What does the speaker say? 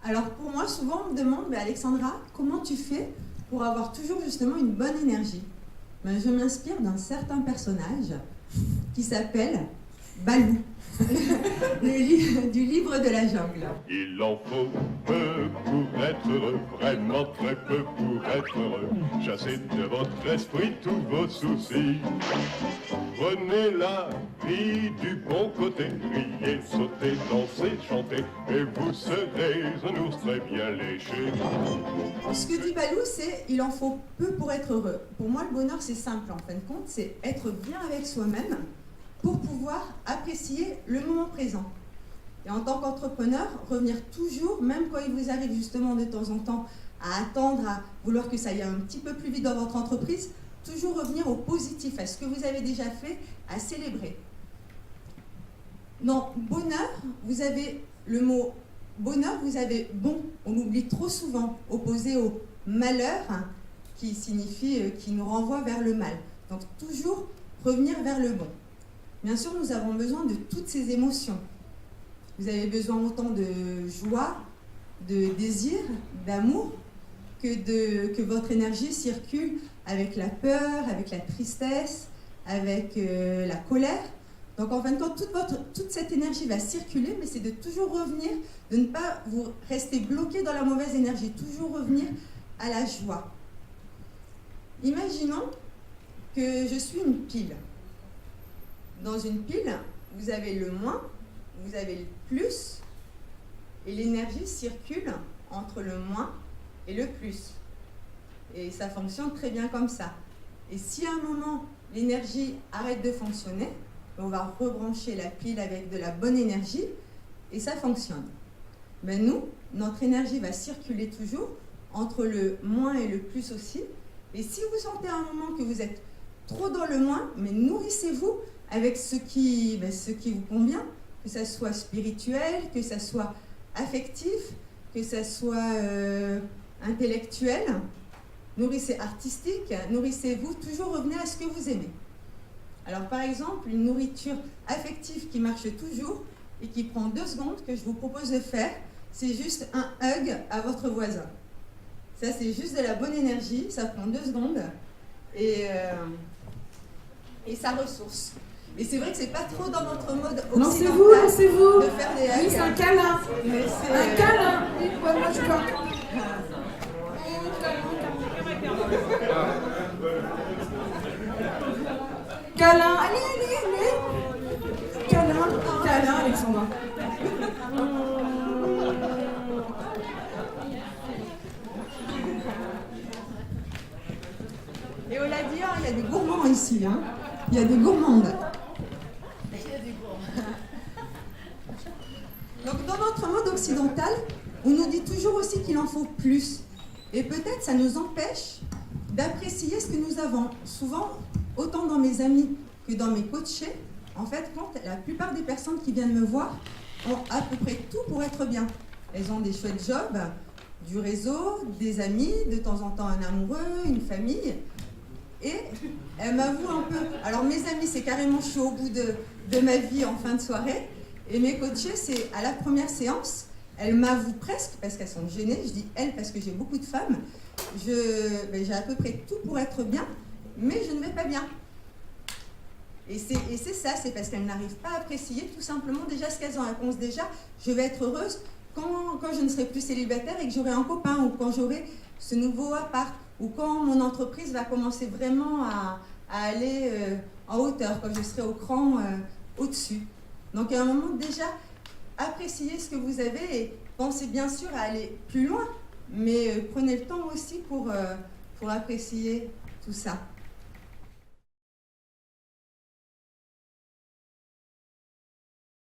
Alors pour moi, souvent on me demande, Alexandra, comment tu fais pour avoir toujours justement une bonne énergie? Je m'inspire d'un certain personnage qui s'appelle Balou, du livre de la jungle. Il en faut peu pour être heureux, vraiment très peu pour être heureux. Chassez de votre esprit tous vos soucis. Prenez la vie du bon côté, riez, sautez, dansez, chantez, et vous serez un ours très bien léché. Ce que dit Balou, c'est il en faut peu pour être heureux. Pour moi, le bonheur, c'est simple en fin de compte, c'est être bien avec soi-même pour pouvoir apprécier le moment présent. Et en tant qu'entrepreneur, revenir toujours, même quand il vous arrive justement de temps en temps à attendre, à vouloir que ça aille un petit peu plus vite dans votre entreprise, toujours revenir au positif, à ce que vous avez déjà fait, à célébrer. Dans bonheur, vous avez le mot bonheur, vous avez bon, on oublie trop souvent, opposé au malheur, qui signifie, qui nous renvoie vers le mal. Donc toujours revenir vers le bon. Bien sûr, nous avons besoin de toutes ces émotions. Vous avez besoin autant de joie, de désir, d'amour, que votre énergie circule avec la peur, avec la tristesse, avec la colère. Donc en fin de compte, toute cette énergie va circuler, mais c'est de toujours revenir, de ne pas vous rester bloqué dans la mauvaise énergie, toujours revenir à la joie. Imaginons que je suis une pile. Dans une pile, vous avez le moins, vous avez le plus, et l'énergie circule entre le moins et le plus. Et ça fonctionne très bien comme ça. Et si à un moment, l'énergie arrête de fonctionner, on va rebrancher la pile avec de la bonne énergie, et ça fonctionne. Nous, notre énergie va circuler toujours entre le moins et le plus aussi. Et si vous sentez à un moment que vous êtes trop dans le moins, mais nourrissez-vous avec ce qui vous convient, que ça soit spirituel, que ça soit affectif, que ça soit intellectuel, nourrissez artistique, nourrissez-vous, toujours revenez à ce que vous aimez. Alors par exemple, une nourriture affective qui marche toujours et qui prend 2 secondes que je vous propose de faire, c'est juste un hug à votre voisin. Ça c'est juste de la bonne énergie, ça prend 2 secondes et ça ressource. Et c'est vrai que c'est pas trop dans notre mode occidental de faire des hugs. Oui, c'est un câlin. Un câlin. Ouais, moi je crois. Câlin. Allez. Câlin, Alexandra. Et on l'a dit, il y a des gourmands ici. Il y a des gourmandes. Donc dans notre mode occidental, on nous dit toujours aussi qu'il en faut plus. Et peut-être ça nous empêche d'apprécier ce que nous avons. Souvent, autant dans mes amis que dans mes coachés, en fait, quand la plupart des personnes qui viennent me voir ont à peu près tout pour être bien. Elles ont des chouettes jobs, du réseau, des amis, de temps en temps un amoureux, une famille. Et elles m'avouent un peu. Alors mes amis, c'est carrément je suis au bout de ma vie en fin de soirée. Et mes coachés, c'est à la première séance, elles m'avouent presque, parce qu'elles sont gênées, je dis elles parce que j'ai beaucoup de femmes, j'ai à peu près tout pour être bien, mais je ne vais pas bien. Et c'est ça, c'est parce qu'elles n'arrivent pas à apprécier tout simplement déjà ce qu'elles ont. Elles pensent déjà, je vais être heureuse quand je ne serai plus célibataire et que j'aurai un copain, ou quand j'aurai ce nouveau appart, ou quand mon entreprise va commencer vraiment à aller en hauteur, quand je serai au cran au-dessus. Donc à un moment déjà, appréciez ce que vous avez et pensez bien sûr à aller plus loin, mais prenez le temps aussi pour apprécier tout ça.